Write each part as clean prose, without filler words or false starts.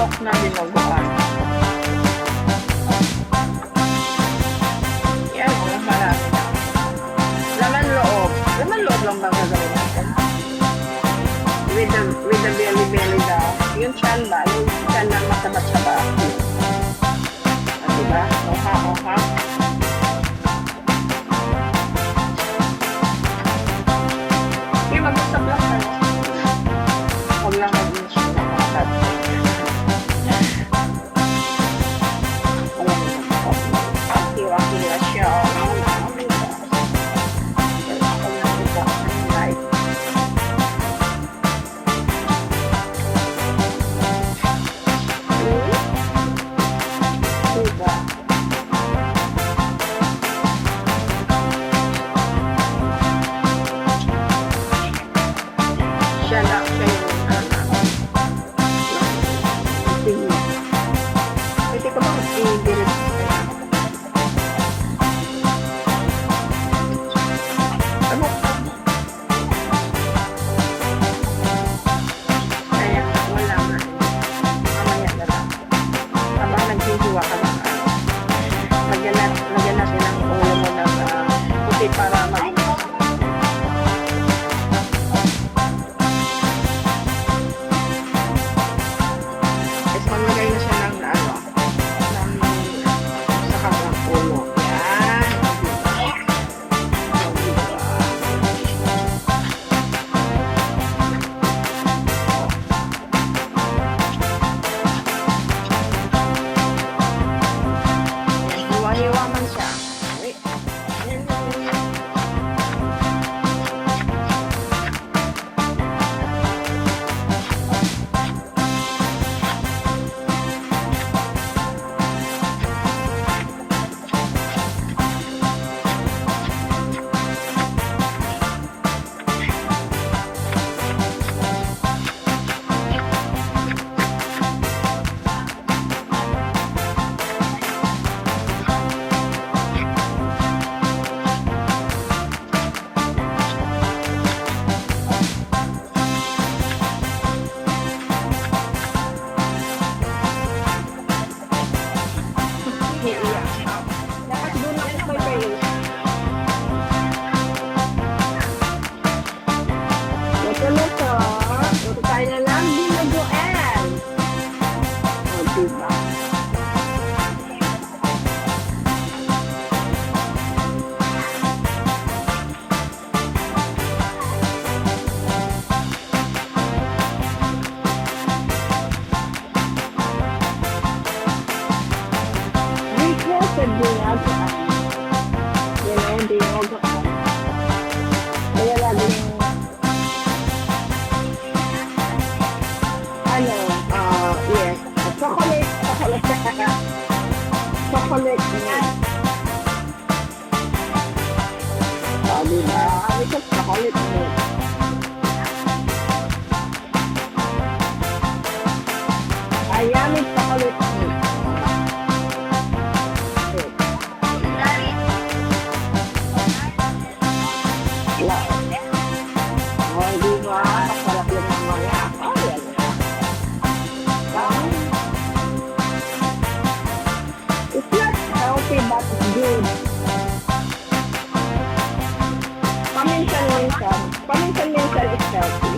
manok na dinuguan. Yan, marami na. Laman loob. Laman loob lang ba gagawin natin? With the belly daw. Yung chan ba? Yung chan na mataba-taba. Diba? Oha, oha. Okay, mag-usap lang tayo. Huwag lang mag-usap na makatad. Akiwa-kiwa siya. Para mag is maglagay na siya ng ano ng sa kanyang ulo. Yan. Hiwa-hiwa man siya. Dapat doon ako kayo. Luto-luto. Luto tayo na lang dinuguan. O, diba? Dinagaan. You know, dinagaan. Kaya laging ano, yes, chocolate. Chocolate milk. Diba? Ito chocolate milk. Ayan, chocolate milk. But it's good. Paminsan-minsan is healthy.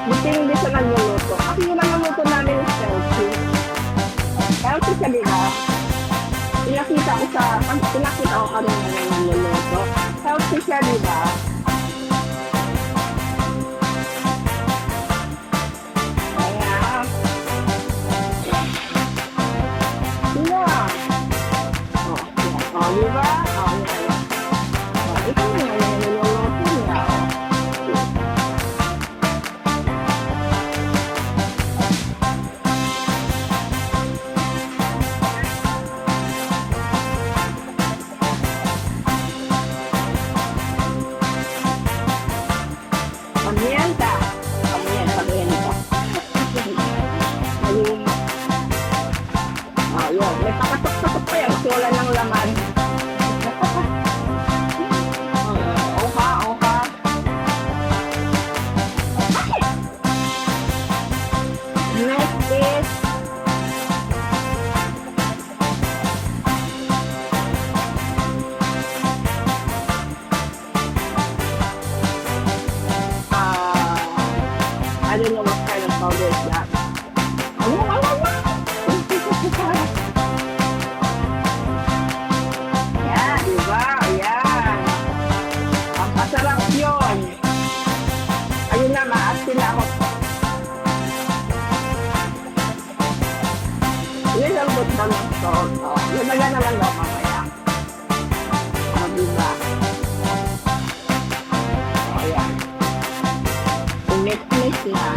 Depende sa nagluluto. Kasi yung nagluluto namin is healthy. Healthy siya, diba? Pinakita ko kanina na nagluluto. Healthy siya, diba? Diba? Ito na yung niluluto niya. powder is that? Ano? Yan, diba? Ayan. Ang masarap yun. Ayun na, maasin na ako. Yun ang but na ng salt. Lalaga na lang daw mamaya. Diba? Ayan. Ulit-ulit na.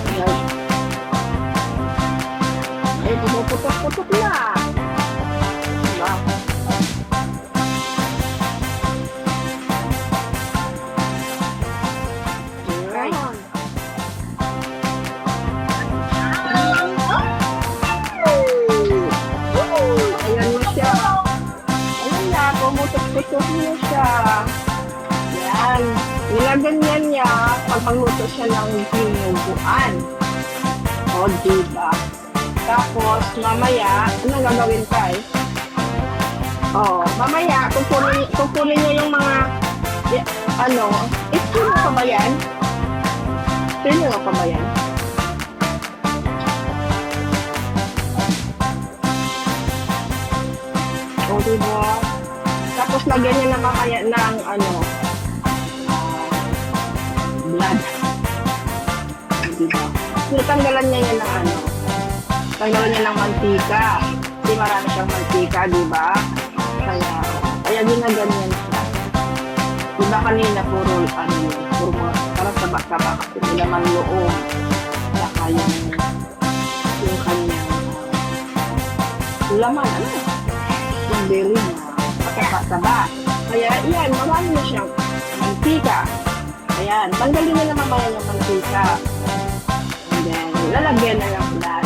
Ayan. Ay, pumuputok-putok na. Diba? Ayan. Ayan na siya. Ayan na, pumutok-putok na siya. Yan. Nilaganyan niya pag magluto siya ng dinuguan. O, diba? Tapos, mamaya, anong gagawin ka eh? O, mamaya, kukunin niya yung mga, ispino ka ba yan? Ispino ka ba yan? O, diba? Tapos, lagyan niya na mamaya ng, blood. Diba? Tanggalan niya yan ng tanggalan niya ng mantika. Kasi marami siyang mantika, diba? Kaya ginaganyan siya. Diba kanina, puro mga, parang taba-taba kasi nila man loob. Saka yung kanyang laman, yung belly na pataba-taba. Kaya, yan, marami na siyang mantika. Ayan, tanggalin na mamaya yung mantika. And then, lalagyan na yung blood.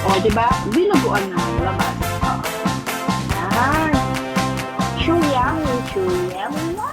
O, diba? Binuguan na yung laman. Ayan. Chuyami, chuyami na.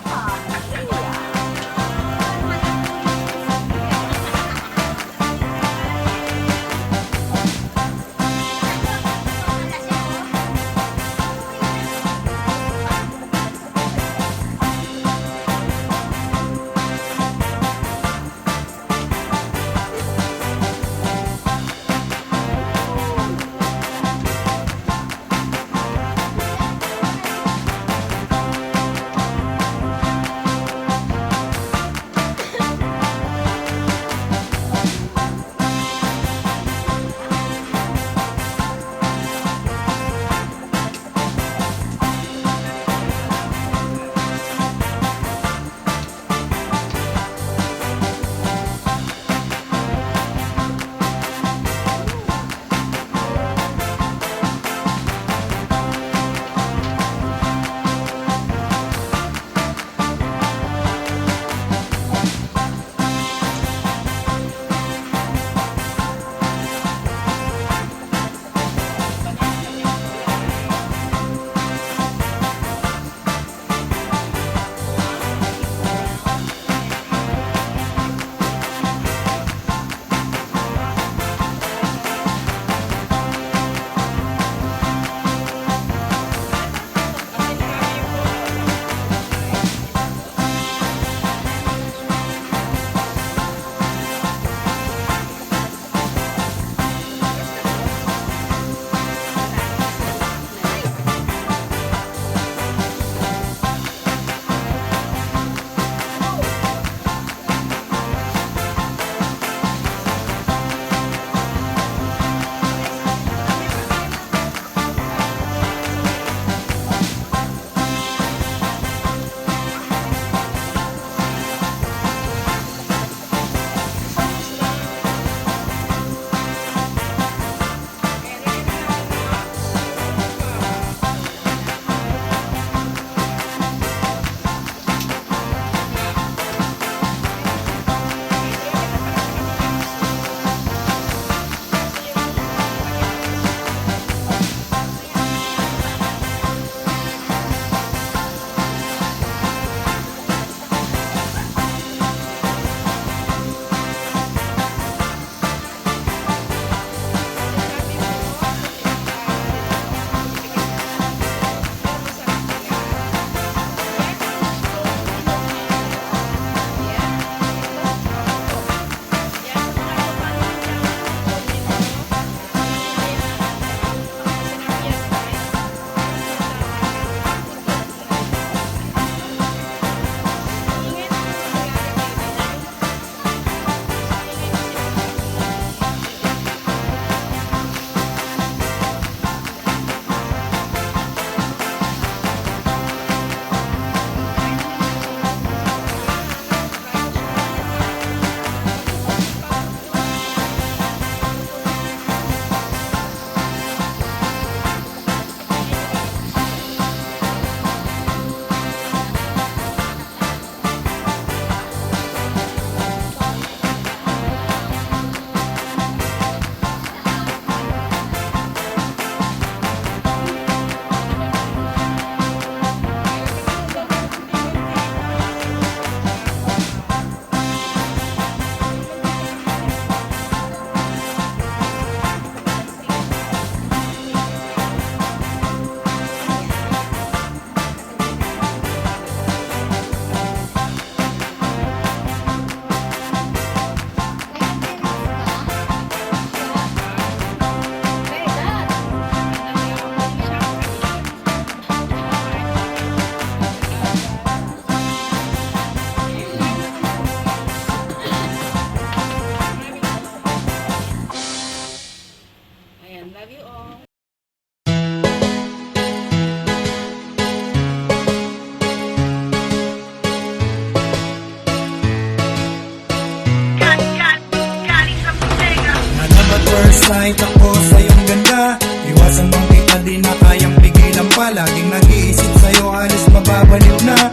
first sight ako sa iyong ganda. Iwasan mong kita di na kayang pigilan pa. Laging nag-iisip sa'yo, halos mababalik na.